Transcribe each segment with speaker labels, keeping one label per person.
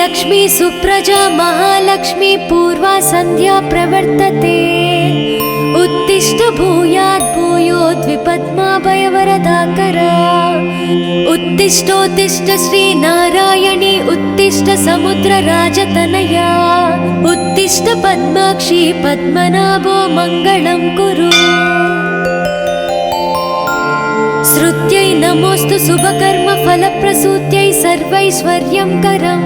Speaker 1: लक्ष्मी सुप्रजा महालक्ष्मी पूर्वा संध्या प्रवर्तते। उत्तिष्ठ भूयात् भूयोद्विपद्माभयवरदाकरा। उत्तिष्ठोत्तिष्ठ श्रीनारायणी उत्तिष्ठ समुद्रराजतनया। उत्तिष्ठ पद्माक्षी पद्मनाभो मङ्गलं कुरु। श्रुत्यै नमोऽस्तु शुभकर्म फलप्रसूत्यै सर्वैश्वर्यं करम्।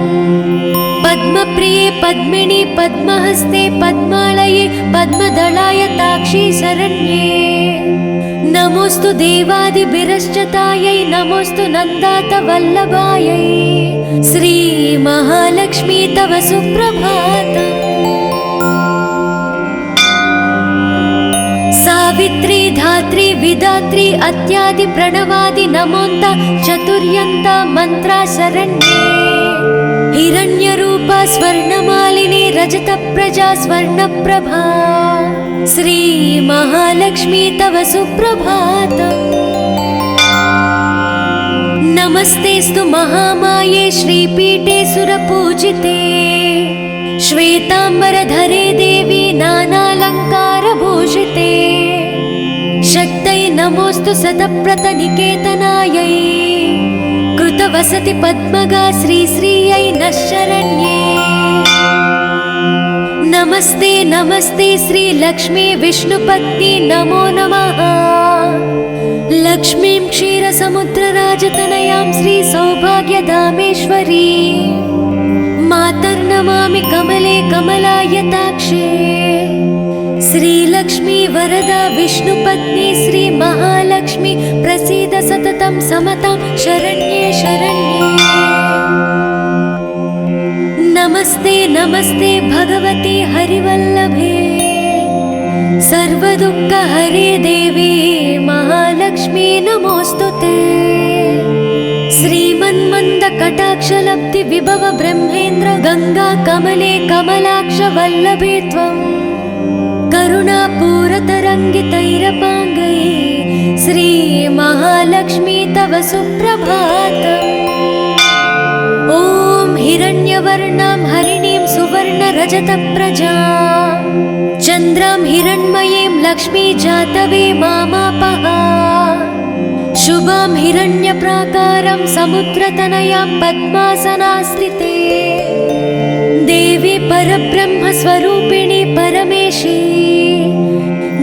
Speaker 1: पद्मप्रिये पद्मिनी पद्महस्ते पद्मालये पद्मदलाय ताक्षी शरण्ये। नमोऽस्तु देवादिभिरश्चतायै नमोऽस्तु नन्दातवल्लभायै। श्री महालक्ष्मी तव सुप्रभातम्। सावित्री धात्री विधात्री अत्यादि प्रणवादि नमोन्त चतुर्यन्त मंत्रा शरण्ये। हिरण्यरूपा स्वर्णमालिनी रजतप्रजा स्वर्णप्रभा। श्री महालक्ष्मी तव सुप्रभातम्। नमस्तेस्तु महामाये श्रीपीठे सुरपूजिते। श्वेतांबरधरे देवी नानालङ्कारभूषिते। शक्तै नमोऽस्तु शतप्रतनिकेतनायै। कृतवसति पद्मगा श्रीश्रियै नः शरण्ये। नमस्ते नमस्ते श्रीलक्ष्मी विष्णुपत्नी नमो नमः। लक्ष्मीं क्षीरसमुद्रराजतनयां श्रीसौभाग्यधामेश्वरी। मातर्नमामि कमले कमलायताक्षे। श्रीलक्ष्मी वरदा विष्णुपत्नी श्री महालक्ष्मी प्रसीद सततं समतां शरण्ये शरण्ये। नमस्ते नमस्ते भगवती हरिवल्लभे। सर्वदुःखहरे देवी महालक्ष्मी नमोऽस्तुते। श्रीमन्मन्दकटाक्षलब्धि विभव ब्रह्मेन्द्र गंगा कमले कमलाक्ष वल्लभे त्वं। करुणापूरतरङ्गितैरपाङ्गै श्री महालक्ष्मी तव सुप्रभातम्। ॐ हिरण्यवर्णां हरिणीं सुवर्णरजतप्रजां। चन्द्रां हिरण्मयीं लक्ष्मी जातवे मामापः। शुभां हिरण्यप्राकारं समुद्रतनयां पद्मासनास्थिते। देवी परब्रह्मस्वरूपिणी परमेशी।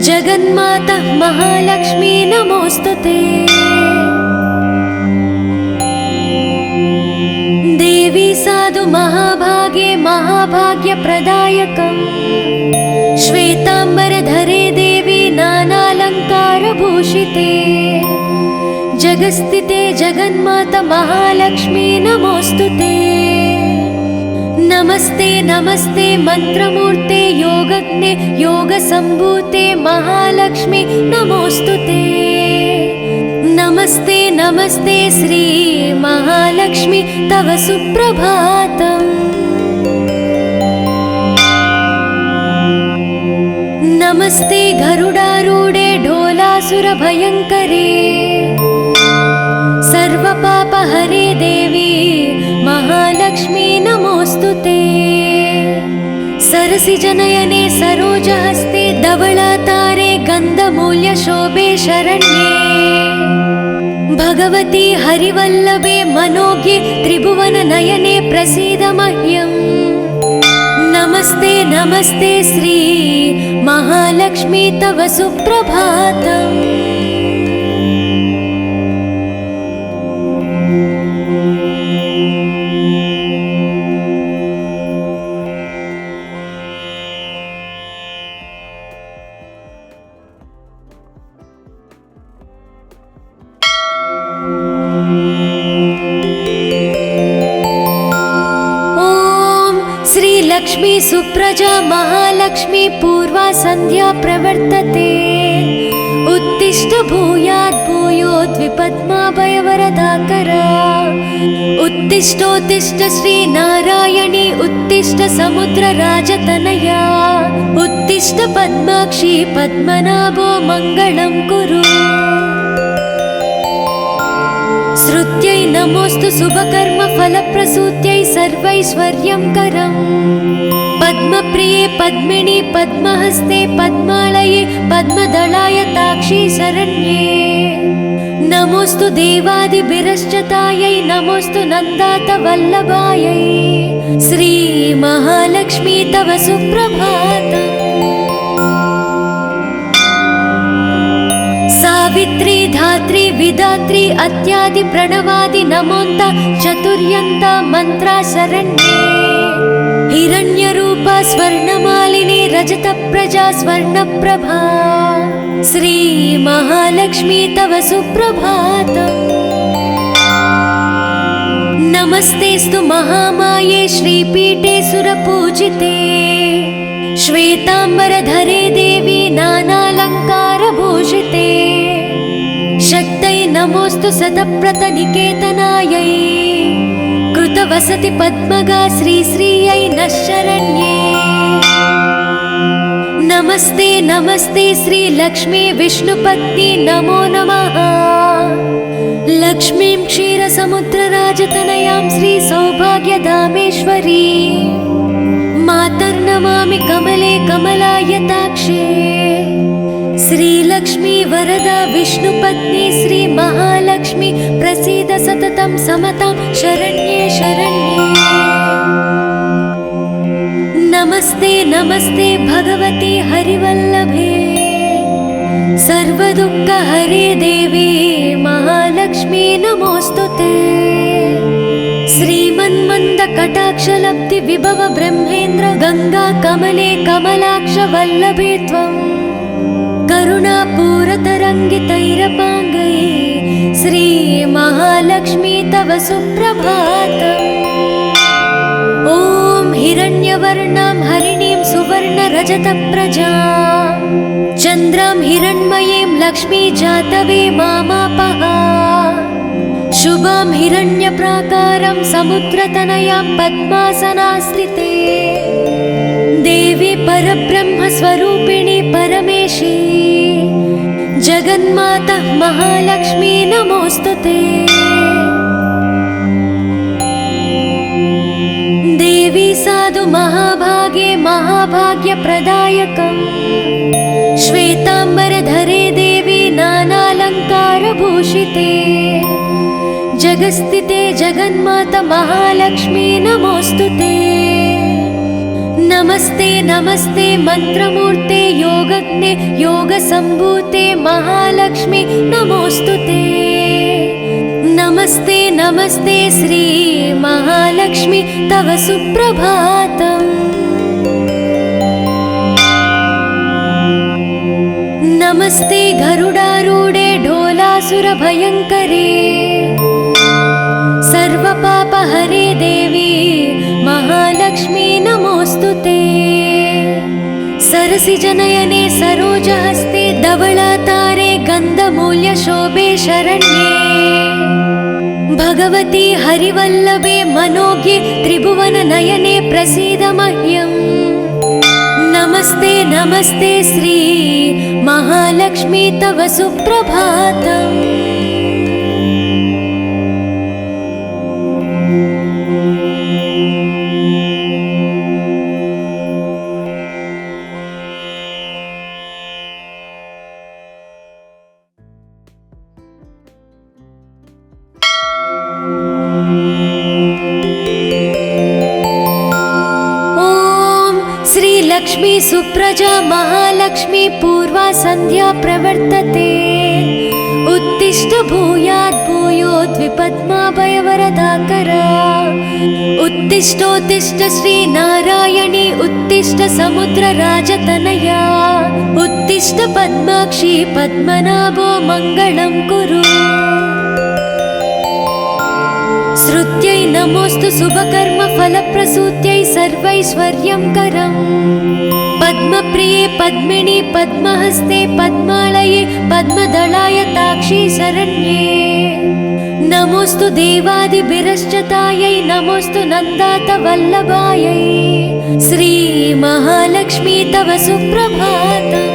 Speaker 1: जगन्माता महालक्ष्मी नमोऽस्तुते। देवी साधु महाभागे महाभाग्यप्रदायकम्। श्वेतांबरधरे देवी नानालङ्कारभूषिते। जगस्थिते जगन्माता महालक्ष्मी नमोऽस्तुते। नमस्ते नमस्ते मंत्रमूर्ते योगज्ञे योगसम्भूते महालक्ष्मी नमोऽस्तुते। नमस्ते नमस्ते श्री महालक्ष्मी तव सुप्रभातम्। नमस्ते गरुडारूढे ढोलासुरभयङ्करे। सर्वपापहरे देवी महालक्ष्मी नमोऽस्तुते। सरसिजनयने सरोजहस्ते धवलातारे गन्धमूल्यशोभे शरण्ये। भगवती हरिवल्लभे मनोज्ञे त्रिभुवननयने प्रसीद मह्यम्। नमस्ते नमस्ते श्री महालक्ष्मी तव सुप्रभातम्। लक्ष्मी सुप्रजा महालक्ष्मी पूर्वा संध्या प्रवर्तते। उत्तिष्ठ भूयात् भूयोद्विपद्माभयवरदाकरा। उत्तिष्ठोत्तिष्ठ श्रीनारायणी उत्तिष्ठ समुद्रराजतनया। उत्तिष्ठ पद्माक्षी पद्मनाभो मङ्गलं कुरु। श्रुत्यै नमोऽस्तु शुभकर्म फलप्रसूत्यै सर्वैश्वर्यङ्करम् पद्मप्रिये पद्मिनि पद्महस्ते पद्मालये पद्मदलायताक्षी शरण्ये नमोस्तु देवादिभिरश्चतायै नमोस्तु नन्दातवल्लभायै श्री महालक्ष्मी तव सुप्रभातम् सावित्री धात्री विधात्री अत्यादि प्रणवादि नमोन्त चतुर्यन्त मन्त्रा शरण्ये हिरण्यरूपा स्वर्णमालिनी रजतप्रजा स्वर्णप्रभा श्री महालक्ष्मी तव सुप्रभातम् नमस्तेस्तु महामाये श्रीपीठे सुरपूजिते श्वेताम्बरधरे देवी नानालङ्कारभूषिते शक्तै नमोस्तु शतप्रतनिकेतनायै कृतवसति पद्मगा श्रीश्रियै नः शरण्ये नमस्ते नमस्ते श्रीलक्ष्मी विष्णुपत्नी नमो नमः लक्ष्मीं क्षीरसमुद्रराजतनयां श्रीसौभाग्यधामेश्वरी मातर्नमामि कमले कमलायताक्षे श्रीलक्ष्मी वरदा विष्णुपत्नी श्री महालक्ष्मी प्रसीद सततं समतां शरण्ये शरण्ये नमस्ते नमस्ते भगवती हरिवल्लभे सर्वदुःखहरे देवी महालक्ष्मी नमोस्तुते श्रीमन्मन्दकटाक्षलब्धि विभव ब्रह्मेन्द्र गंगा कमले कमलाक्ष वल्लभे त्वं करुणापूरतरङ्गितैरपाङ्गै श्री महालक्ष्मी तव सुप्रभातम् ॐ हिरण्यवर्णां हरिणीं सुवर्णरजतप्रजां चन्द्रां हिरण्मयीं लक्ष्मी जातवे मामापः शुभां हिरण्यप्राकारं समुद्रतनयां पद्मासनास्थिते देवी परब्रह्मस्वरूपिणी परमेशी जगन्माता महालक्ष्मी नमोस्तुते देवी साधु महाभागे महाभाग्यप्रदायकम् श्वेताम्बरधरे देवी नानालङ्कारभूषिते जगस्थिते जगन्माता महालक्ष्मी नमोस्तुते नमस्ते नमस्ते मंत्रमूर्ते योगज्ञे योगसम्भूते महालक्ष्मी नमोस्तुते नमस्ते नमस्ते श्री महालक्ष्मी तव सुप्रभातम् नमस्ते गरुडारूढे ढोलासुरभयङ्करे सर्वपापहरे देवी महालक्ष्मी नमोस्तुते सरसिजनयने सरोजहस्ते धवलातारे गन्धमूल्यशोभे शरण्ये भगवती हरिवल्लभे मनोज्ञे त्रिभुवननयने प्रसीद मह्यम् नमस्ते नमस्ते श्री महालक्ष्मी तव सुप्रभातम् लक्ष्मी सुप्रजा महालक्ष्मी पूर्वा संध्या प्रवर्तते उत्तिष्ठ भूयात् भूयोद्विपद्माभयवरदाकरा उत्तिष्ठोत्तिष्ठ श्री नारायणी उत्तिष्ठ समुद्रराजतनया उत्तिष्ठ पद्माक्षी पद्मनाभो मङ्गलं कुरु श्रुत्यै नमोस्तु शुभकर्म फलप्रसूत्यै सर्वैश्वर्यङ्करम् पद्मप्रिये पद्मिनि पद्महस्ते पद्मालये पद्मदलायताक्षी शरण्ये नमोस्तु देवादिभिरश्चतायै नमोस्तु नन्दातवल्लभायै श्री महालक्ष्मी तव सुप्रभातम्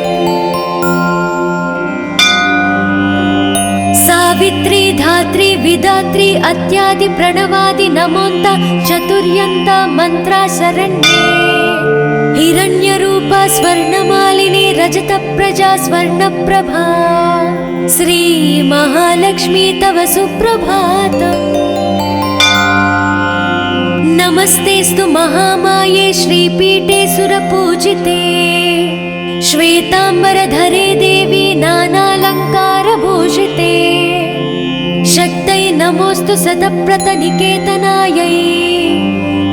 Speaker 1: सावित्री धात्री विधात्री अत्यादि प्रणवादि नमोन्त चतुर् चतुर्यन्त मन्त्रा शरण्ये हिरण्यरूपा स्वर्णमालिनी रजतप्रजा स्वर्णप्रभा श्री महालक्ष्मी तव सुप्रभातम्। नमस्तेस्तु महामाये श्रीपीठे सुरपूजिते श्वेताम्बरधरे देवी नानालङ्कारभूषिते शक्तै नमोऽस्तु सतप्रतनिकेतनायै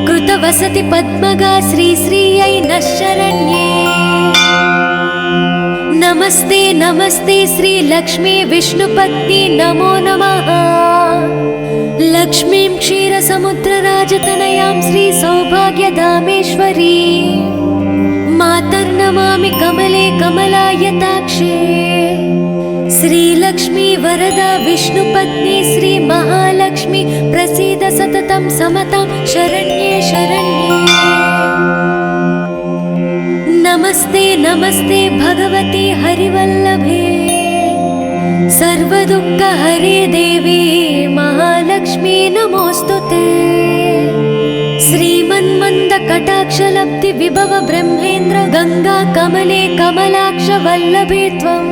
Speaker 1: कृतवसति पद्मगा श्रीश्रियै नः शरण्ये। नमस्ते नमस्ते श्रीलक्ष्मी विष्णुपत्नी नमो नमः। लक्ष्मीं क्षीरसमुद्रराजतनयां श्रीसौभाग्यधामेश्वरी मातर्नमामि कमले कमलायताक्षे श्रीलक्ष्मी वरदा विष्णुपत्नी श्रीमहालक्ष्मी प्रसीद सततं समतां शरण्ये शरण्ये। नमस्ते नमस्ते भगवती हरिवल्लभे सर्वदुःखहरे देवी महालक्ष्मी नमोऽस्तुते। श्रीमन्मन्दकटाक्षलब्धि विभव ब्रह्मेन्द्र गंगा कमले कमलाक्ष वल्लभे त्वं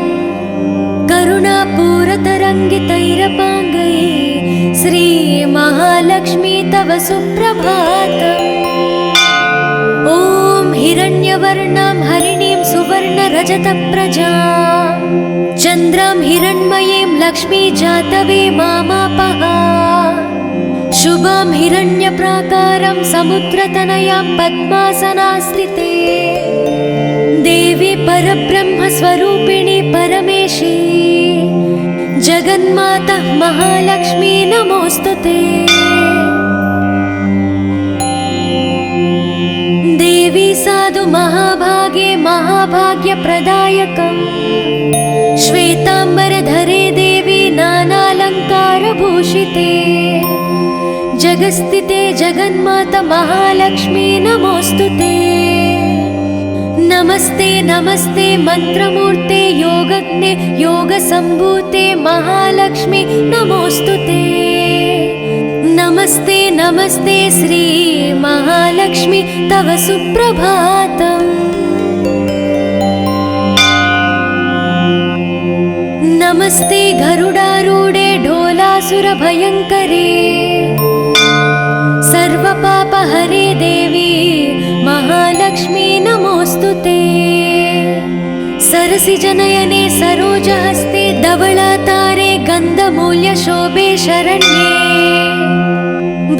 Speaker 1: करुणापूरतरङ्गितैरपाङ्गै श्री महालक्ष्मी तव सुप्रभातम्। ॐ हिरण्यवर्णां हरिणीं सुवर्णरजतप्रजां चन्द्रां हिरण्मयीं लक्ष्मी जातवे मामापः शुभां हिरण्यप्राकारं समुद्रतनयां पद्मासनास्थिते देवी परब्रह्मस्वरूपिणी परमेशी जगन्माता महालक्ष्मी नमोऽस्तुते। देवी साधु महाभागे महाभाग्यप्रदायकम् श्वेताम्बरधरे देवी नानालङ्कारभूषिते जगस्थिते जगन्माता महालक्ष्मी नमोऽस्तुते। नमस्ते नमस्ते मंत्रमूर्ते योगज्ञे योगसम्भूते महालक्ष्मी नमोऽस्तुते। नमस्ते नमस्ते श्री महालक्ष्मी तव सुप्रभातम्। नमस्ते गरुडारूढे ढोलासुरभयङ्करे सर्वपापहरे देवी महालक्ष्मी नमोऽस्तुते। सरसिजनयने सरोजहस्ते धवलातारे गन्धमूल्यशोभे शरण्ये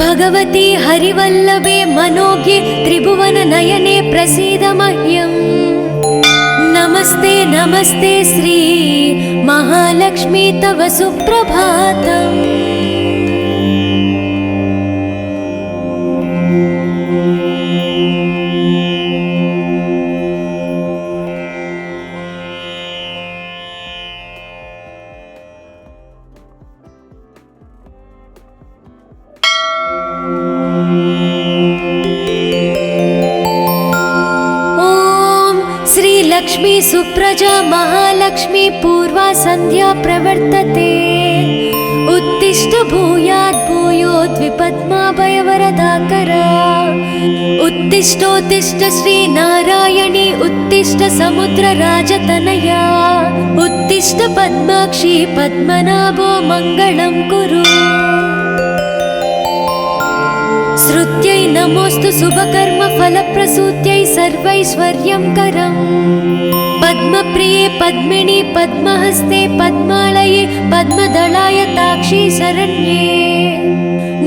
Speaker 1: भगवती हरिवल्लभे मनोज्ञे त्रिभुवननयने प्रसीद मह्यम्। नमस्ते नमस्ते श्री महालक्ष्मी तव सुप्रभातम्। लक्ष्मी सुप्रजा महालक्ष्मी पूर्वा संध्या प्रवर्तते उत्तिष्ठ भूयात् भूयोद्विपद्माभयवरदाकरा उत्तिष्ठोत्तिष्ठ श्री नारायणी उत्तिष्ठ समुद्रराजतनया उत्तिष्ठ पद्माक्षी पद्मनाभो मङ्गलं कुरु। श्रुत्यै नमोऽस्तु शुभकर्मफलप्रसूत्यै सर्वैश्वर्यङ्करम् पद्मप्रिये पद्मिनी पद्महस्ते पद्मालये पद्मदलायताक्षी शरण्ये।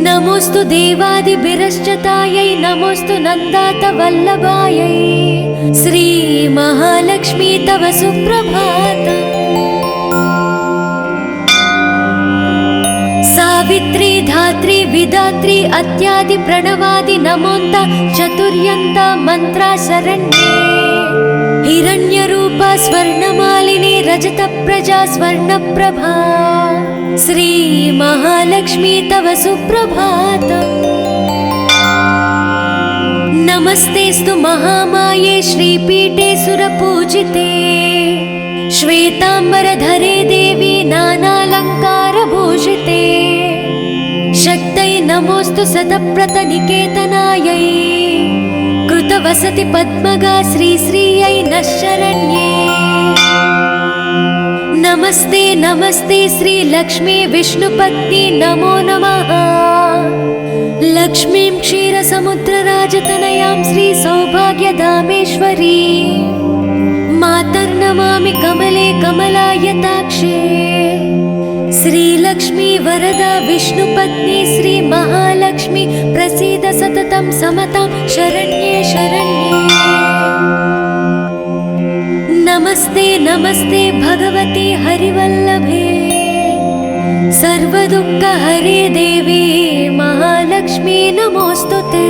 Speaker 1: नमोऽस्तु देवादिभिरश्चतायै नमोऽस्तु नन्दातवल्लभायै श्री महालक्ष्मी तव सुप्रभातम्। सावित्री धात्री विधात्री अत्यादि प्रणवादि नमोन्त चतुर्यन्त मन्त्रा शरण्ये हिरण्यरूपा स्वर्णमालिनी रजतप्रजा स्वर्णप्रभा श्री महालक्ष्मी तव सुप्रभातम्। नमस्तेस्तु महामाये श्रीपीठे सुरपूजिते श्वेताम्बरधरे देवी नानालङ्कारभूषिते शक्तै नमोऽस्तु सतप्रतनिकेतनायै कृतवसति पद्मगा श्रीश्रियै नः शरण्ये। नमस्ते नमस्ते श्रीलक्ष्मी विष्णुपत्नी नमो नमः। लक्ष्मीं क्षीरसमुद्रराजतनयां श्रीसौभाग्यधामेश्वरी मातर्नमामि कमले कमलायताक्षे। श्रीलक्ष्मी वरदा विष्णुपत्नी श्रीमहालक्ष्मी प्रसीद सततं समतां शरण्ये शरण्ये। नमस्ते नमस्ते भगवती हरिवल्लभे सर्वदुःखहरे देवी महालक्ष्मी नमोऽस्तुते।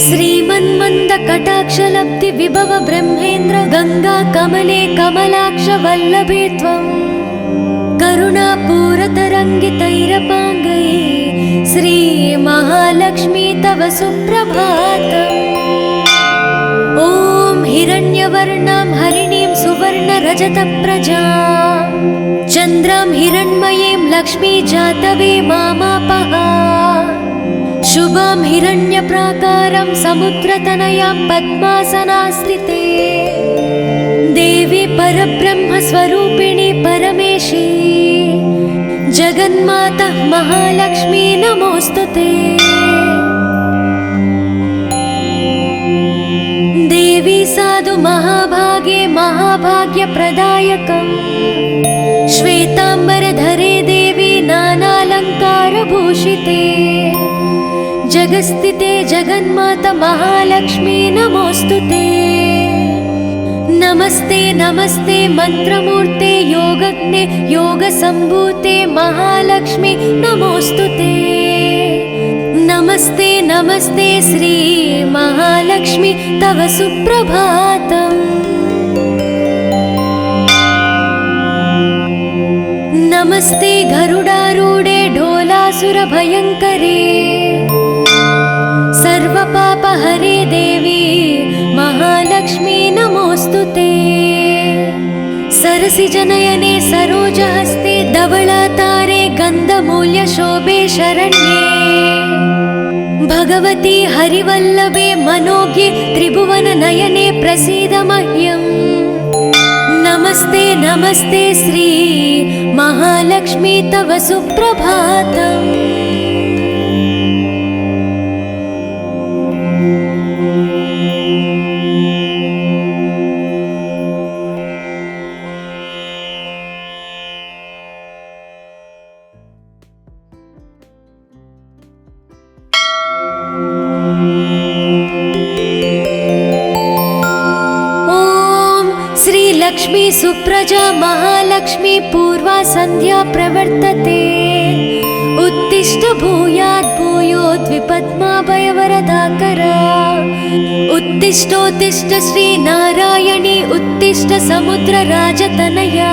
Speaker 1: श्रीमन्मन्दकटाक्षलब्धि विभव ब्रह्मेन्द्र गंगा कमले कमलाक्ष वल्लभे त्वं करुणापूरतरङ्गितैरपाङ्गै श्रीमहालक्ष्मी तव सुप्रभातम्। ॐ हिरण्यवर्णां हरिणीं सुवर्णरजतप्रजां चन्द्रां हिरण्मयीं लक्ष्मी जातवे मामापः। शुभां हिरण्यप्राकारं समुद्रतनयां पद्मासनास्थिते देवी परब्रह्मस्वरूपिणी परमेशी जगन्माता महालक्ष्मी नमोऽस्तुते। देवी साधु महाभागे महाभाग्यप्रदायकम् श्वेताम्बरधरे देवी नानालङ्कारभूषिते जगस्थिते जगन्माता महालक्ष्मी नमोऽस्तुते। नमस्ते नमस्ते मंत्रमूर्ते योगज्ञे योगसम्भूते महालक्ष्मी नमोऽस्तुते। नमस्ते नमस्ते श्री महालक्ष्मी तव सुप्रभातम्। नमस्ते गरुडारूढे ढोलासुरभयङ्करे सर्वपापहरे देवी महालक्ष्मी नमोऽस्तुते। सरसिजनयने सरोजहस्ते धवलातारे गन्धमूल्यशोभे शरण्ये भगवती हरिवल्लभे मनोज्ञे त्रिभुवननयने प्रसीद मह्यम्। नमस्ते नमस्ते श्री महालक्ष्मी तव सुप्रभातम्। लक्ष्मी सुप्रजा महालक्ष्मी पूर्वा संध्या प्रवर्तते उत्तिष्ठ भूयात् भूयोद्विपद्माभयवरदाकरा। उत्तिष्ठोत्तिष्ठ श्री नारायणी उत्तिष्ठ समुद्रराजतनया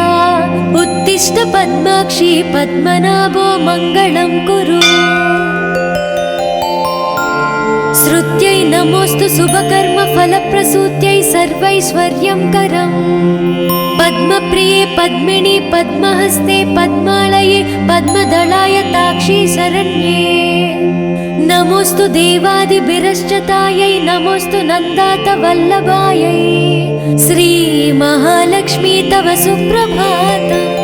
Speaker 1: उत्तिष्ठ पद्माक्षी पद्मनाभो मङ्गलं कुरु। श्रुत्यै नमोऽस्तु शुभकर्म फलप्रसूत्यै सर्वैश्वर्यं करम् पद्मप्रिये पद्मिनी पद्महस्ते पद्मालये पद्मदलाय ताक्षी शरण्ये। नमोऽस्तु देवादिभिरश्चतायै नमोऽस्तु नन्दात वल्लभायै श्री महालक्ष्मी तव सुप्रभातम्।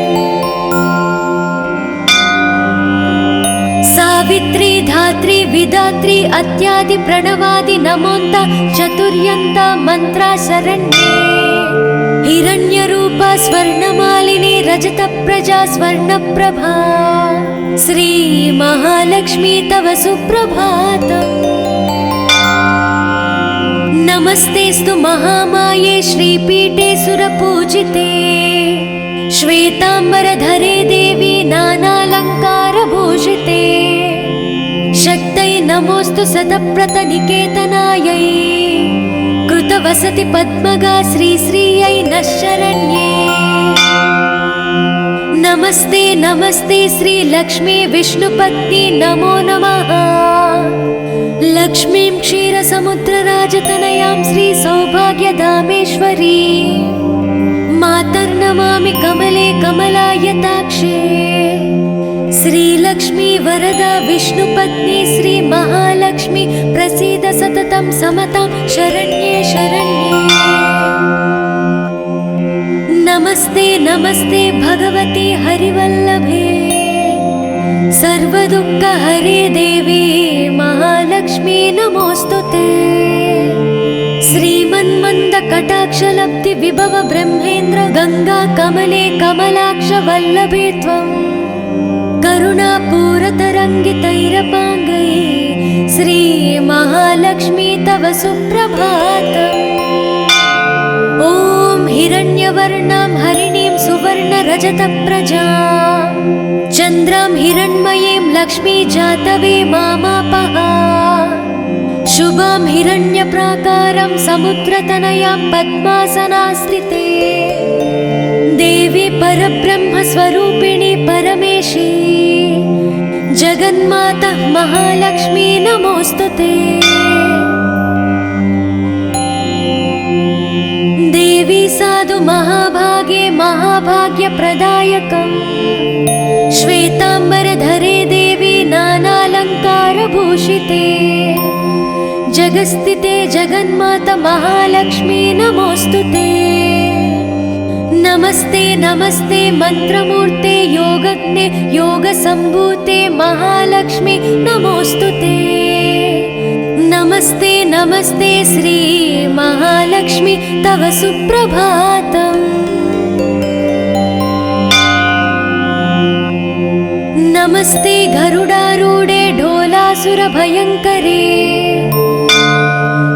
Speaker 1: सावित्री धात्री विधात्री अत्यादि प्रणवादि नमोन्त चतुर्यन्त मंत्रा शरण्ये। हिरण्यरूपा स्वर्णमालिनी रजतप्रजा स्वर्णप्रभा श्री महालक्ष्मी तव सुप्रभातम्। नमस्तेस्तु महामाये श्रीपीठे सुरपूजिते श्वेताम्बरधरे देवी नानालङ्कारभूषिते शक्तै नमोऽस्तु सतप्रतनिकेतनायै कृतवसति पद्मगा श्रीश्रियै नः शरण्ये। नमस्ते नमस्ते श्रीलक्ष्मी विष्णुपत्नी नमो नमः। लक्ष्मीं क्षीरसमुद्रराजतनयां श्रीसौभाग्यधामेश्वरी मातर्नमामि कमले कमलायताक्षे। श्रीलक्ष्मी वरदा विष्णुपत्नी श्री महालक्ष्मी प्रसीद सततं समतां शरण्ये शरण्ये। नमस्ते नमस्ते भगवती हरिवल्लभे सर्वदुःखहरे देवी महालक्ष्मी नमोस्तुते। श्रीमन्मन्दकटाक्षलब्धि विभव ब्रह्मेन्द्र गंगा कमले कमलाक्ष वल्लभे त्वं करुणापूरतरङ्गितैरपाङ्गै श्री महालक्ष्मी तव सुप्रभातम्। ॐ हिरण्यवर्णां हरिणीं सुवर्णरजतप्रजां चन्द्रां हिरण्मयीं लक्ष्मी जातवे मामापः। शुभां हिरण्यप्राकारं समुद्रतनयां पद्मासनास्थिते देवी परब्रह्मस्वरूपिणी परमेशी जगन्माता महालक्ष्मी नमोस्तुते। देवी साधु महाभागे महाभाग्यप्रदायकम् श्वेताम्बरधरे देवी नानालङ्कारभूषिते जगस्थिते जगन्माता महालक्ष्मी नमोस्तुते। नमस्ते नमस्ते मंत्रमूर्ते योगज्ञे योगसम्भूते महालक्ष्मी नमोस्तुते। नमस्ते नमस्ते श्री महालक्ष्मी तव सुप्रभातम्। नमस्ते गरुडारूढे ढोलासुरभयङ्करे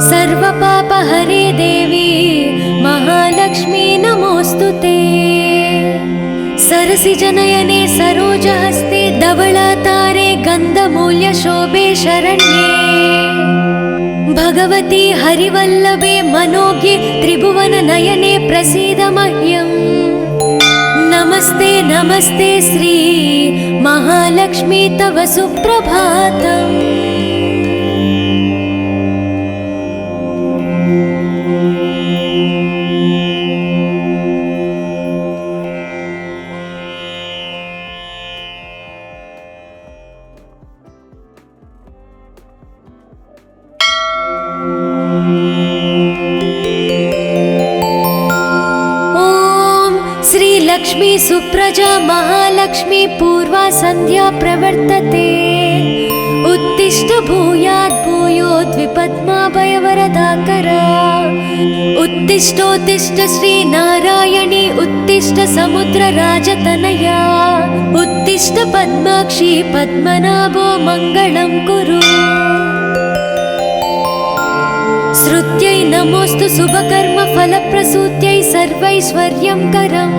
Speaker 1: सर्वपापहरे देवी महालक्ष्मी नमोस्तुते। सरसिजनयने सरोजहस्ते धवलातारे गन्धमूल्यशोभे शरण्ये भगवती हरिवल्लभे मनोज्ञे त्रिभुवननयने प्रसीद मह्यम्। नमस्ते नमस्ते श्री महालक्ष्मी तव सुप्रभातम्। लक्ष्मी सुप्रजा महालक्ष्मी पूर्वा संध्या प्रवर्तते उत्तिष्ठ भूयात् भूयोद्विपद्माभयवरदाकरा। उत्तिष्ठोत्तिष्ठ श्री नारायणी उत्तिष्ठ समुद्रराजतनया उत्तिष्ठ पद्माक्षी पद्मनाभो मङ्गलं कुरु। श्रुत्यै नमोस्तु शुभकर्म फलप्रसूत्यै सर्वैश्वर्यं करम्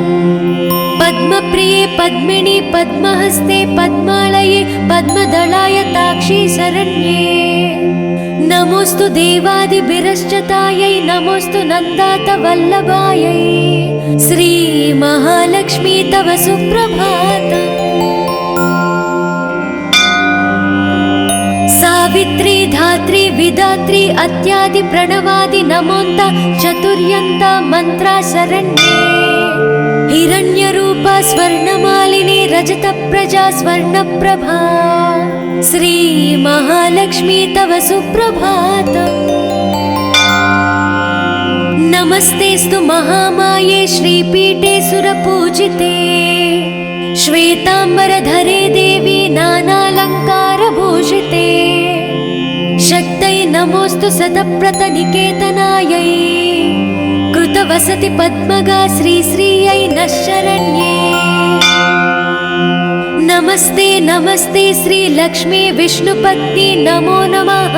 Speaker 1: पद्मप्रिये पद्मिनी पद्महस्ते पद्मालये पद्मदलाय ताक्षी शरण्ये। नमोस्तु देवादिभिरश्चतायै नमोस्तु नन्दात वल्लभायै श्री महालक्ष्मी तव सुप्रभातम्। सावित्री धात्री विधात्री अत्यादि प्रणवादि नमोन्त चतुर्यन्त मंत्रा शरण्ये। हिरण्यरूपा स्वर्णमालिनी रजतप्रजा स्वर्णप्रभा श्री महालक्ष्मी तव सुप्रभातम्। नमस्तेस्तु महामाये श्रीपीठे सुरपूजिते श्वेताम्बरधरे देवी नानालङ्कारभूषिते शक्तै नमोस्तु शतप्रतनिकेतनायै कृतवसति पद्मगा श्रीश्रियै नः शरण्ये। नमस्ते नमस्ते श्री लक्ष्मी विष्णुपत्नी नमो नमः।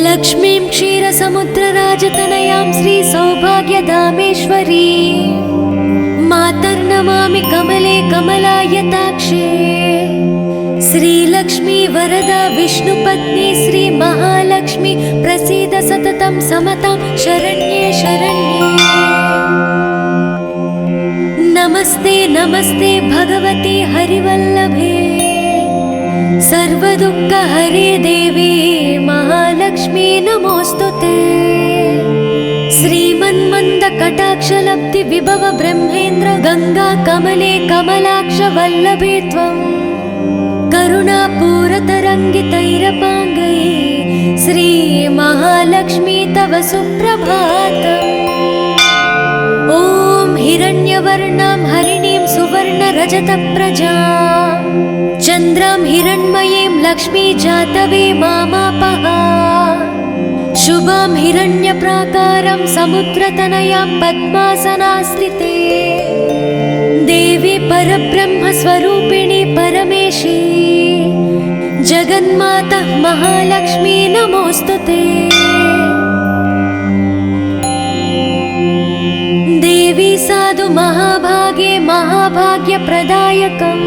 Speaker 1: लक्ष्मीं क्षीरसमुद्रराजतनयां श्री सौभाग्यधामेश्वरी मातर्नमामि कमले कमलायताक्षे। श्रीलक्ष्मी वरदा विष्णुपत्नी श्री महालक्ष्मी प्रसीद सततं समतां शरण्ये शरण्ये। नमस्ते नमस्ते भगवती हरिवल्लभे सर्वदुःखहरे देवी महालक्ष्मी नमोस्तुते। श्रीमन्मन्दकटाक्षलब्धि विभव ब्रह्मेन्द्र गंगा कमले कमलाक्ष वल्लभे त्वं करुणापूरतरङ्गितैरपाङ्गैः श्रीमहालक्ष्मी तव सुप्रभातम्। ॐ हिरण्यवर्णां हरिणीं सुवर्णरजतप्रजां चन्द्रां हिरण्मयीं लक्ष्मी जातवे मामापः। शुभां हिरण्यप्राकारं समुद्रतनयां पद्मासनास्थिते देवी परब्रह्मस्वरूपिणी परमेशी जगन्माता महालक्ष्मी नमोऽस्तुते। देवी साधु महाभागे महाभाग्यप्रदायकम्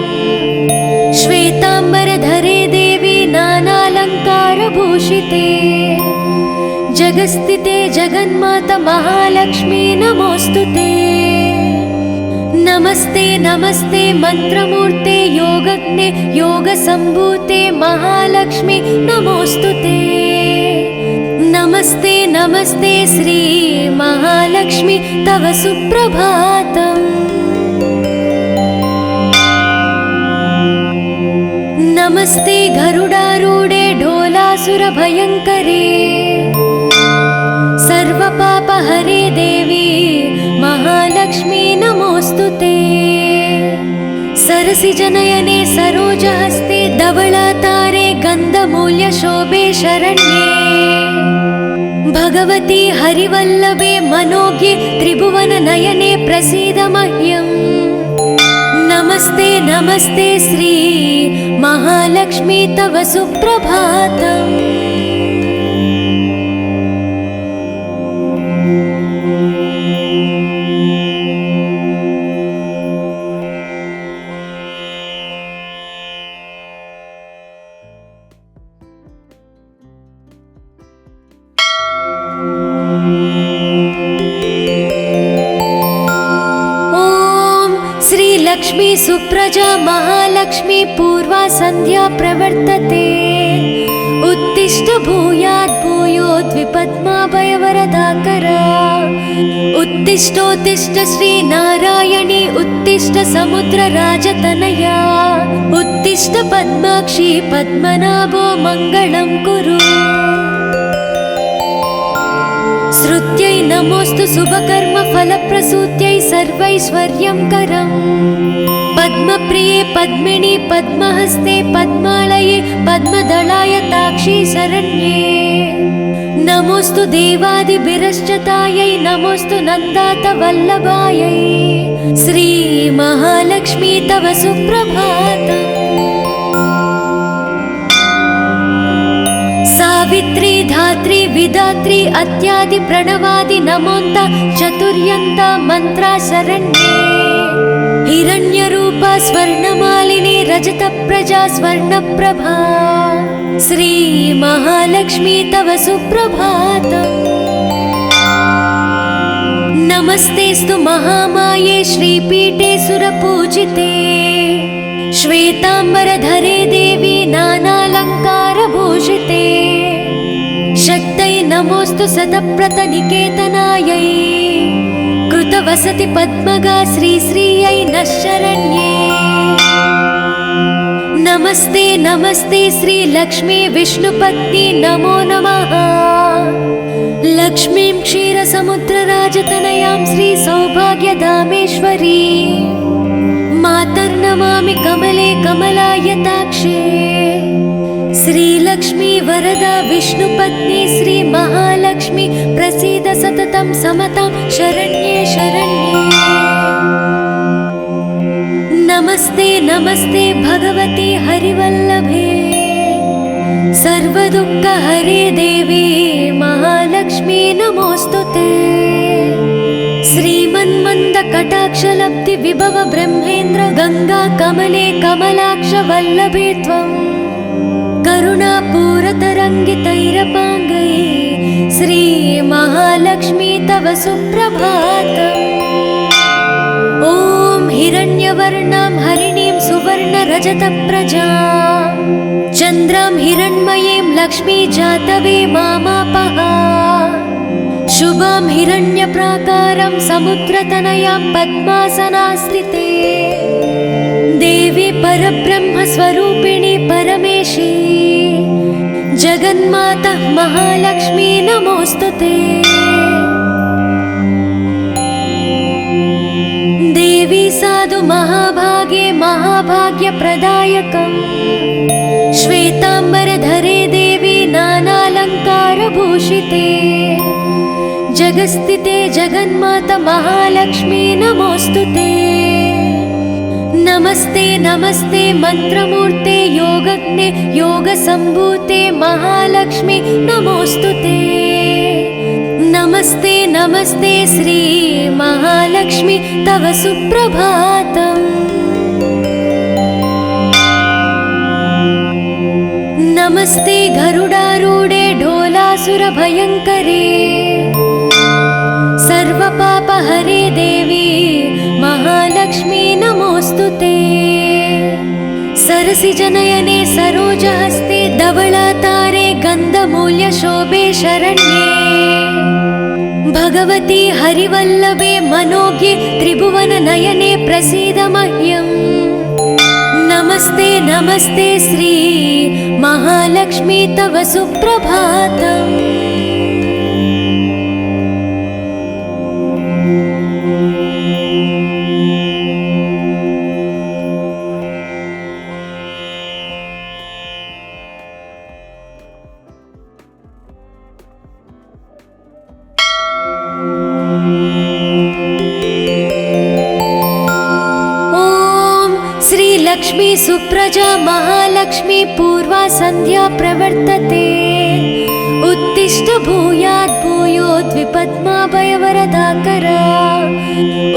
Speaker 1: श्वेताम्बरधरे देवी नानालङ्कारभूषिते जगस्थिते जगन्माता महालक्ष्मी नमोऽस्तुते। नमस्ते नमस्ते मंत्रमूर्ते योगज्ञे योगसम्भूते महालक्ष्मी नमोऽस्तुते। नमस्ते नमस्ते श्री महालक्ष्मी तव सुप्रभातम्। नमस्ते गरुडारूढे ढोलासुरभयङ्करे सर्वपापहरे देवी महालक्ष्मी नमोऽस्तुते। सरसिजनयने सरोजहस्ते धवलातारे गन्धमूल्यशोभे शरण्ये भगवती हरिवल्लभे मनोज्ञे त्रिभुवननयने प्रसीद मह्यम्। नमस्ते नमस्ते श्री महालक्ष्मी तव सुप्रभातम्। लक्ष्मी सुप्रजा महालक्ष्मी पूर्वा संध्या प्रवर्तते उत्तिष्ठ भूयात् भूयोद्विपद्माभयवरदाकरा। उत्तिष्ठोत्तिष्ठ श्री नारायणी उत्तिष्ठ समुद्रराजतनया उत्तिष्ठ पद्माक्षी पद्मनाभो मङ्गलं कुरु। श्रुत्यै नमोऽस्तु शुभकर्म फलप्रसूत्यै सर्वैश्वर्यं करम् पद्मप्रिये पद्मिनी पद्महस्ते पद्मालये पद्मदलाय ताक्षी शरण्ये। नमोऽस्तु देवादिभिरश्चतायै नमोऽस्तु नन्दातवल्लभायै श्री महालक्ष्मी तव सुप्रभातम्। सावित्री धात्री विधात्री अत्यादि प्रणवादि नमोन्त चतुर्यन्त मंत्रा शरण्ये। हिरण्यरूपा स्वर्णमालिनी रजतप्रजा स्वर्णप्रभा श्री महालक्ष्मी तव सुप्रभातम्। नमस्तेस्तु महामाये श्रीपीठे सुरपूजिते श्वेताम्बरधरे देवी नानालङ्कारभूषिते शक्तै नमोऽस्तु शतप्रतनिकेतनायै कृतवसति पद्मगा श्रीश्रियै नः शरण्ये। नमस्ते नमस्ते श्री लक्ष्मी विष्णुपत्नी नमो नमः। लक्ष्मीं क्षीरसमुद्रराजतनयां श्री सौभाग्यधामेश्वरी मातर्नमामि कमले कमलायताक्षे। श्रीलक्ष्मी वरदा विष्णुपत्नी श्री महालक्ष्मी प्रसीद सततं समतां शरण्ये शरण्ये। नमस्ते नमस्ते भगवती हरिवल्लभे सर्वदुःखहरे देवी महालक्ष्मी नमोऽस्तुते। श्रीमन्मन्दकटाक्षलब्धि विभव ब्रह्मेन्द्र गंगा कमले कमलाक्ष वल्लभे त्वं करुणापूरतरङ्गितैरपाङ्गैः श्री महालक्ष्मी तव सुप्रभातम्। ॐ हिरण्यवर्णां हरिणीं सुवर्णरजतप्रजां चन्द्रां हिरण्मयीं लक्ष्मी जातवे मामापः। शुभां हिरण्यप्राकारं समुद्रतनयां पद्मासनास्थिते देवी परब्रह्मस्वरूपिणी परमेशी जगन्माता महालक्ष्मी नमोऽस्तुते। देवी साधु महाभागे महाभाग्यप्रदायकम् श्वेताम्बरधरे देवी नानालङ्कारभूषिते जगस्थिते जगन्माता महालक्ष्मी नमोऽस्तुते। नमस्ते नमस्ते मंत्रमूर्ते योगज्ञे योगसम्भूते महालक्ष्मी नमोऽस्तुते। नमस्ते नमस्ते श्री महालक्ष्मी तव सुप्रभातम्। नमस्ते गरुडारूढे ढोलासुरभयङ्करे सर्वपापहरे देवी महालक्ष्मी नमोऽस्तुते। सरसिजनयने सरोजहस्ते धवलातारे गन्धमूल्यशोभे शरण्ये भगवती हरिवल्लभे मनोज्ञे त्रिभुवननयने प्रसीद मह्यम्। नमस्ते नमस्ते श्री महालक्ष्मी तव सुप्रभातम्। लक्ष्मी सुप्रजा महालक्ष्मी पूर्वा संध्या प्रवर्तते उत्तिष्ठ भूयात् भूयोद्विपद्माभयवरदाकरा।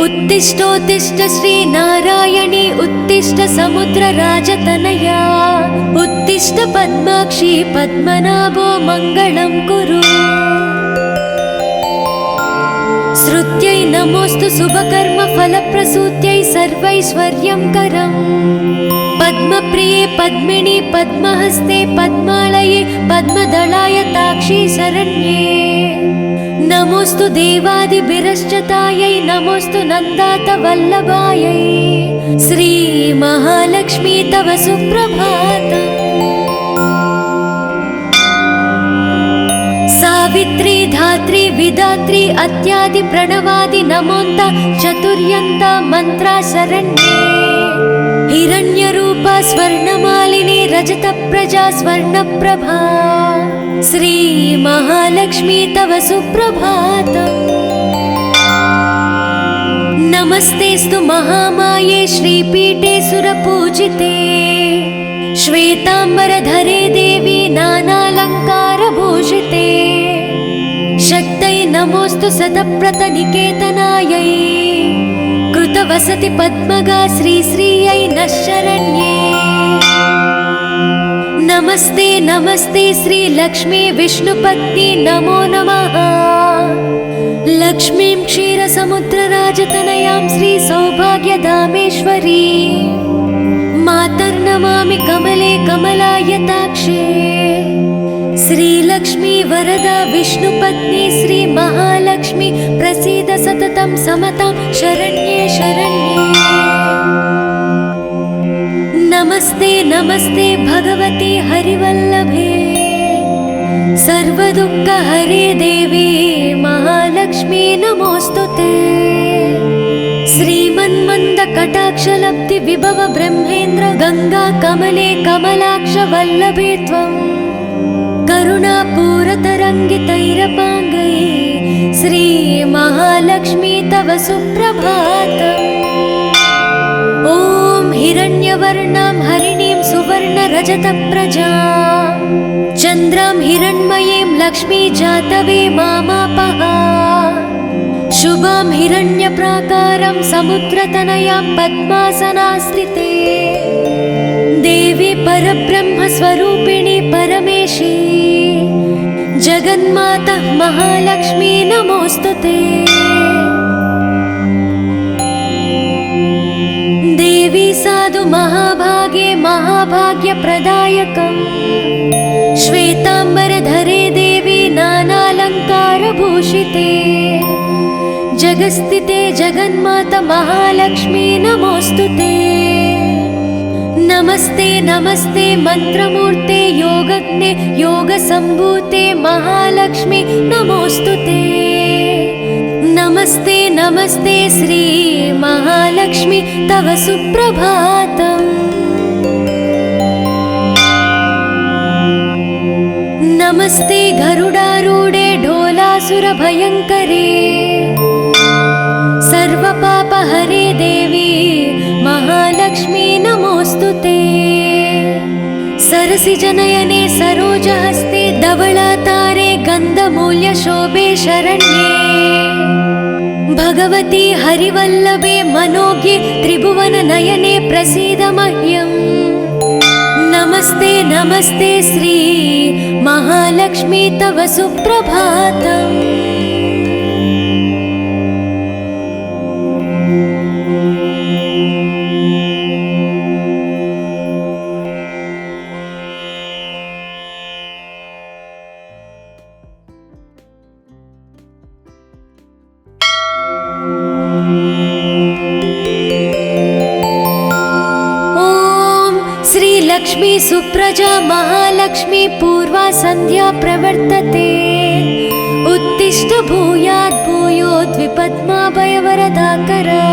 Speaker 1: उत्तिष्ठोत्तिष्ठ श्री नारायणी उत्तिष्ठ समुद्रराजतनया उत्तिष्ठ पद्माक्षी पद्मनाभो मङ्गलं कुरु। श्रुत्यै नमोऽस्तु शुभकर्म फलप्रसूत्यै सर्वैश्वर्यं करम् पद्मप्रिये पद्मिनी पद्महस्ते पद्मालये पद्मदलाय ताक्षी शरण्ये। नमोऽस्तु देवादिभिरश्चतायै नमोऽस्तु नन्दातवल्लभायै श्री महालक्ष्मी तव सुप्रभातम्। सावित्री धात्री विधात्री अत्यादि प्रणवादि नमोन्त चतुर्यन्त मंत्रा शरण्ये। हिरण्यरूपा स्वर्णमालिनी रजतप्रजा स्वर्णप्रभा श्री महालक्ष्मी तव सुप्रभातम्। नमस्तेस्तु महामाये श्रीपीठे सुरपूजिते श्वेताम्बरधरे देवी नानालङ्कारभूषिते। शक्तै नमोऽस्तु शतप्रतनिकेतनायै कृतवसति पद्मगा श्रीश्रियै नः शरण्ये। नमस्ते नमस्ते श्री लक्ष्मी विष्णुपत्नी नमो नमः। लक्ष्मीं क्षीरसमुद्रराजतनयां श्री सौभाग्यधामेश्वरी मातर्नमामि कमले कमलायताक्षे। श्रीलक्ष्मी वरदा विष्णुपत्नी श्री महालक्ष्मी प्रसीद सततं समतां शरण्ये शरण्ये। नमस्ते नमस्ते भगवती हरिवल्लभे सर्वदुःखहरे देवी महालक्ष्मी नमोऽस्तुते। श्रीमन्मन्दकटाक्षलब्धि विभव ब्रह्मेन्द्र गंगा कमले कमलाक्ष वल्लभे त्वं करुणापूरतरङ्गितैरपाङ्गै श्री महालक्ष्मी तव सुप्रभातम्। ॐ हिरण्यवर्णां हरिणीं सुवर्णरजतप्रजां चन्द्रां हिरण्मयीं लक्ष्मी जातवे मामापः। शुभां हिरण्यप्राकारं समुद्रतनयां पद्मासनास्थिते देवी परब्रह्मस्वरूपिणी परमेशी जगन्माता महालक्ष्मी नमोऽस्तुते। देवी साधु महाभागे महाभाग्यप्रदायकम् श्वेताम्बरधरे देवी नानालङ्कारभूषिते जगस्थिते जगन्माता महालक्ष्मी नमोऽस्तुते। नमस्ते नमस्ते मंत्रमूर्ते योगज्ञे योगसम्भूते महालक्ष्मी नमोस्तुते। नमस्ते नमस्ते श्री महालक्ष्मी तव सुप्रभातम्। नमस्ते गरुडारूढे ढोलासुरभयङ्करे सर्वपापहरे देवी महालक्ष्मी नमोस्तुते। सरसिजनयने सरोजहस्ते धवलातारे गन्धमूल्यशोभे शरण्ये भगवती हरिवल्लभे मनोज्ञे त्रिभुवननयने प्रसीद मह्यम्। नमस्ते नमस्ते श्री महालक्ष्मी तव सुप्रभातम्। लक्ष्मी सुप्रजा महालक्ष्मी पूर्वा संध्या प्रवर्तते। उत्तिष्ठ भूयात् भूयोद्विपद्माभयवरदाकरा।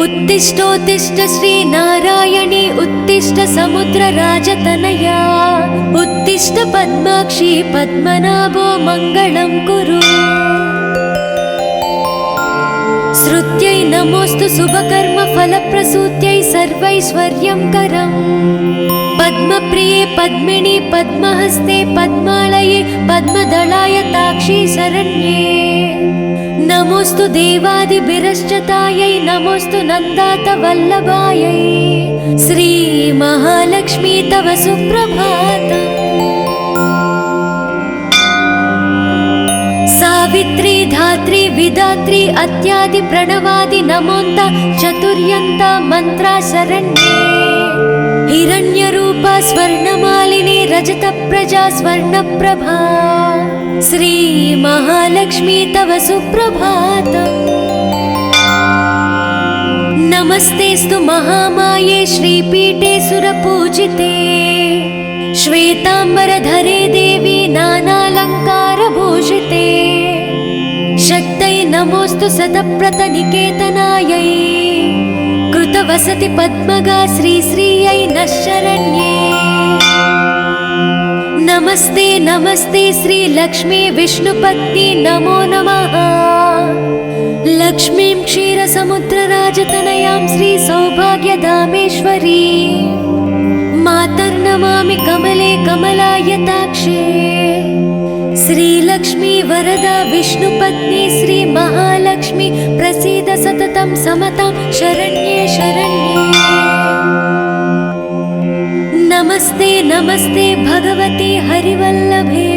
Speaker 1: उत्तिष्ठोत्तिष्ठ श्री नारायणी उत्तिष्ठ समुद्रराजतनया। उत्तिष्ठ पद्माक्षी पद्मनाभो मङ्गलं कुरु। श्रुत्यै नमोस्तु शुभकर्म फलप्रसूत्यै सर्वैश्वर्यं करम्। पद्मप्रिये पद्मिनी पद्महस्ते पद्मालये पद्मदलाय ताक्षी शरण्ये। नमोस्तु देवादिभिरश्चतायै नमोस्तु नन्दातवल्लभायै। श्री महालक्ष्मी तव सुप्रभातम्। सावित्री धात्री विधात्री अत्यादि प्रणवादि नमोन्त चतुर्यन्त मंत्रा शरण्ये। हिरण्यरूपा स्वर्णमालिनी रजतप्रजा स्वर्णप्रभा। श्री महालक्ष्मी तव सुप्रभातम्। नमस्तेस्तु महामाये श्रीपीठे सुरपूजिते। श्वेतांबरधरे देवी नानालङ्कारभूषिते। शक्तै नमोस्तु शतप्रतनिकेतनायै। कृतवसति पद्मगा श्रीश्रियै नः शरण्ये। नमस्ते नमस्ते श्री लक्ष्मी विष्णुपत्नी नमो नमः। लक्ष्मीं क्षीरसमुद्रराजतनयां श्री सौभाग्यधामेश्वरी मातर्नमामि कमले कमलायताक्षे। श्रीलक्ष्मी वरदा विष्णुपत्नी श्री महालक्ष्मी प्रसीद सततं समतां शरण्ये शरण्ये। नमस्ते नमस्ते भगवती हरिवल्लभे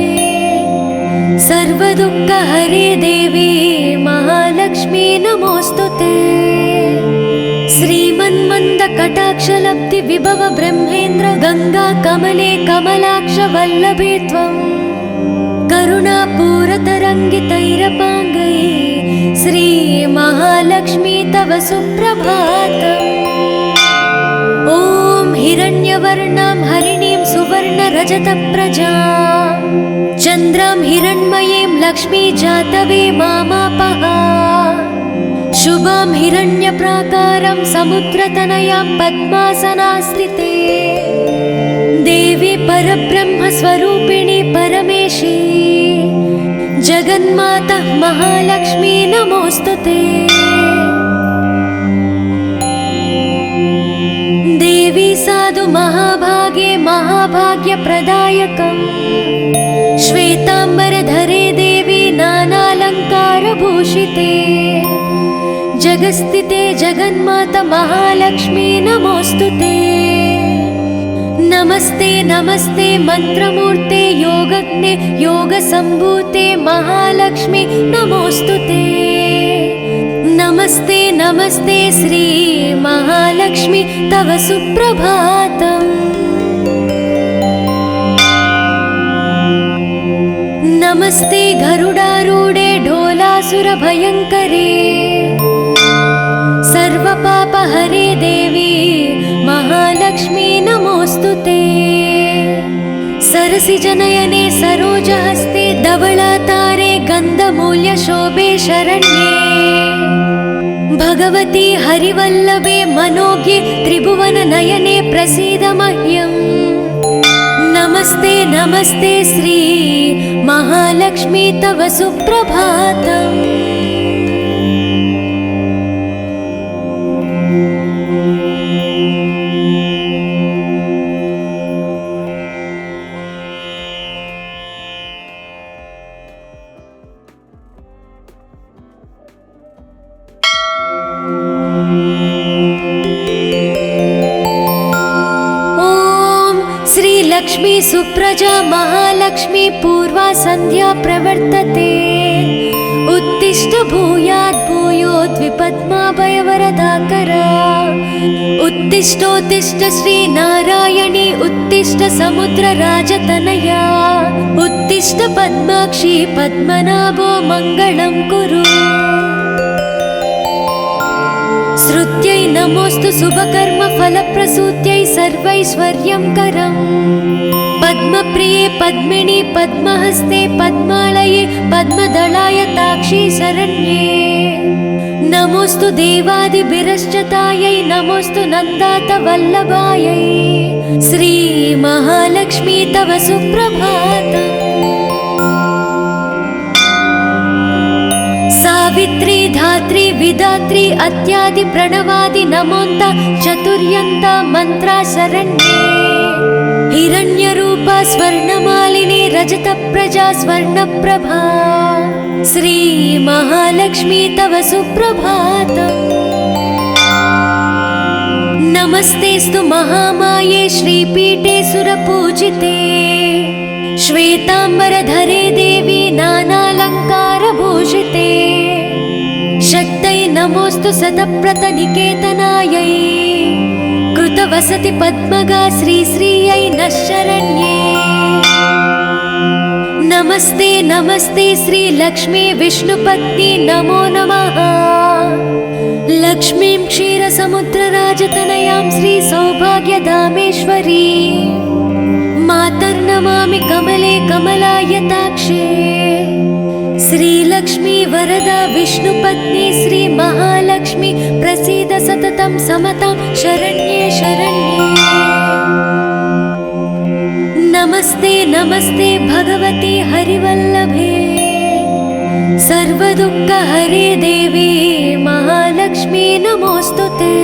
Speaker 1: सर्वदुःखहरे देवी महालक्ष्मी नमोस्तुते। श्रीमन्मन्दकटाक्षलब्धि विभव ब्रह्मेन्द्र गंगा कमले कमलाक्ष वल्लभे त्वं। करुणापूरतरङ्गितैरपाङ्गै श्री महालक्ष्मी तव सुप्रभातम्। ॐ हिरण्यवर्णां हरिणीं सुवर्णरजतप्रजां चन्द्रां हिरण्मयीं लक्ष्मी जातवे मामापः। शुभां हिरण्यप्राकारं समुद्रतनयां पद्मासनास्थिते। देवी परब्रह्मस्वरूपिणी परमेशी जगन्माता महालक्ष्मी नमोस्तुते। देवी साधु महाभागे महाभाग्यप्रदायकम्। श्वेतांबरधरे देवी नानालङ्कारभूषिते। जगस्थिते जगन्माता महालक्ष्मी नमोस्तुते। नमस्ते नमस्ते मंत्रमूर्ते योगज्ञे योगसम्भूते महालक्ष्मी नमोस्तुते। नमस्ते नमस्ते श्री महालक्ष्मी तव सुप्रभातम्। नमस्ते गरुडारूढे ढोलासुरभयङ्करे सर्वपापहरे देवी महालक्ष्मी सरसिजनयने सरोजहस्ते धवलातारे गन्धमूल्यशोभे शरण्ये भगवती हरिवल्लभे मनोज्ञे त्रिभुवननयने प्रसीद मह्यम्। नमस्ते नमस्ते श्री महालक्ष्मी तव सुप्रभातम्। लक्ष्मी सुप्रजा महालक्ष्मी पूर्वा संध्या प्रवर्तते। उत्तिष्ठ भूयात् भूयोद्विपद्माभयवरदाकरा। उत्तिष्ठोत्तिष्ठ श्री नारायणी उत्तिष्ठ समुद्रराजतनया। उत्तिष्ठ पद्माक्षी पद्मनाभो मङ्गलं कुरु। श्रुत्यै नमोस्तु शुभकर्म फलप्रसूत्यै सर्वैश्वर्यं करम्। पद्मप्रिये पद्मिनी पद्महस्ते पद्मालये पद्मदलाय ताक्षी शरण्ये। नमोस्तु देवादिभिरश्चतायै नमोस्तु नन्दात वल्लभायै। श्री महालक्ष्मी तव सुप्रभातम्। सावित्री धात्री विधात्री अत्यादि प्रणवादि नमोन्त चतुर्यन्त मंत्रा शरण्ये। हिरण्यरूपा स्वर्णमालिनी रजत प्रजा स्वर्णप्रभा। श्री महालक्ष्मी तव सुप्रभातम्। नमस्तेस्तु महामाये श्रीपीठे सुरपूजिते। श्वेतांबरधरे देवी नानालंकारभूषिते। शक्तै नमोस्तु शतप्रतनिकेतनायै। कृतवसति पद्मगा श्रीश्रियै नः शरण्ये। नमस्ते नमस्ते श्री लक्ष्मी विष्णुपत्नी नमो नमः। लक्ष्मीं क्षीरसमुद्रराजतनयां श्री सौभाग्यधामेश्वरी मातर्नमामि कमले कमलायताक्षे। श्रीलक्ष्मी वरदा विष्णुपत्नी श्री महालक्ष्मी प्रसीद सततं समतां शरण्ये शरण्ये। नमस्ते नमस्ते भगवती हरिवल्लभे। सर्वदुःखहरे देवी महालक्ष्मी नमोस्तुते।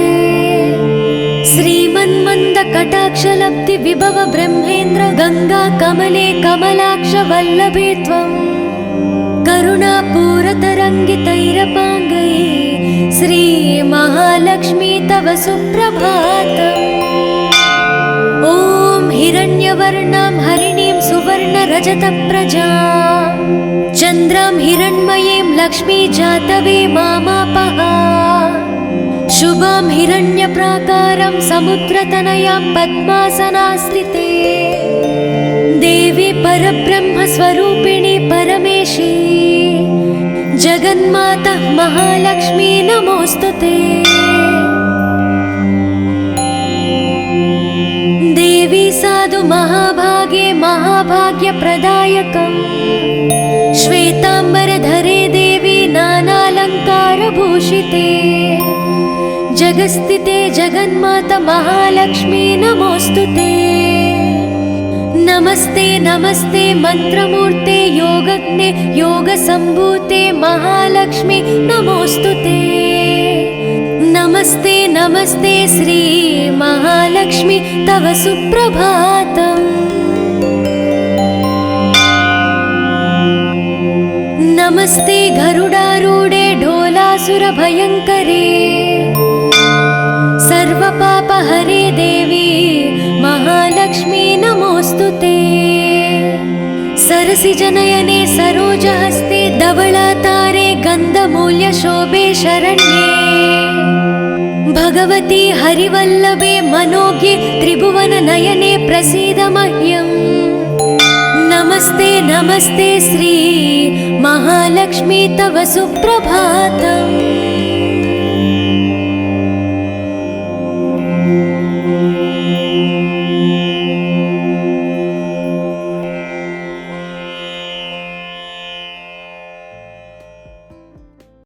Speaker 1: श्रीमन्मन्दकटाक्षलब्धि विभव ब्रह्मेन्द्र गंगा कमले कमलाक्ष वल्लभे त्वं। करुणापूरतरङ्गितैरपाङ्गै श्री महालक्ष्मी तव सुप्रभातम्। ॐ हिरण्यवर्णां हरिणीं सुवर्णरजतप्रजां चन्द्रां हिरण्मयीं लक्ष्मी जातवे मामापः। शुभां हिरण्यप्राकारं समुद्रतनयां पद्मासनास्थिते। देवी परब्रह्मस्वरूपिणी परमेशी जगन्माता महालक्ष्मी नमोस्तुते। देवी साधु महाभागे महाभाग्यप्रदायकम्। श्वेतांबरधरे देवी नानालंकारभूषिते। जगस्थिते जगन्माता महालक्ष्मी नमोस्तुते। नमस्ते नमस्ते मंत्रमूर्ते योगज्ञे योगसम्भूते महालक्ष्मी नमोस्तुते। नमस्ते नमस्ते श्री महालक्ष्मी तव सुप्रभातम्। नमस्ते गरुडारूढे ढोलासुरभयङ्करे। सर्वपापहरे देवी महालक्ष्मी नमोस्तुते। सरसिजनयने सरोजहस्ते धवलातारे गन्धमूल्यशोभे शरण्ये भगवती हरिवल्लभे मनोज्ञे त्रिभुवननयने प्रसीद मह्यम्। नमस्ते नमस्ते श्री महालक्ष्मी तव सुप्रभातम्।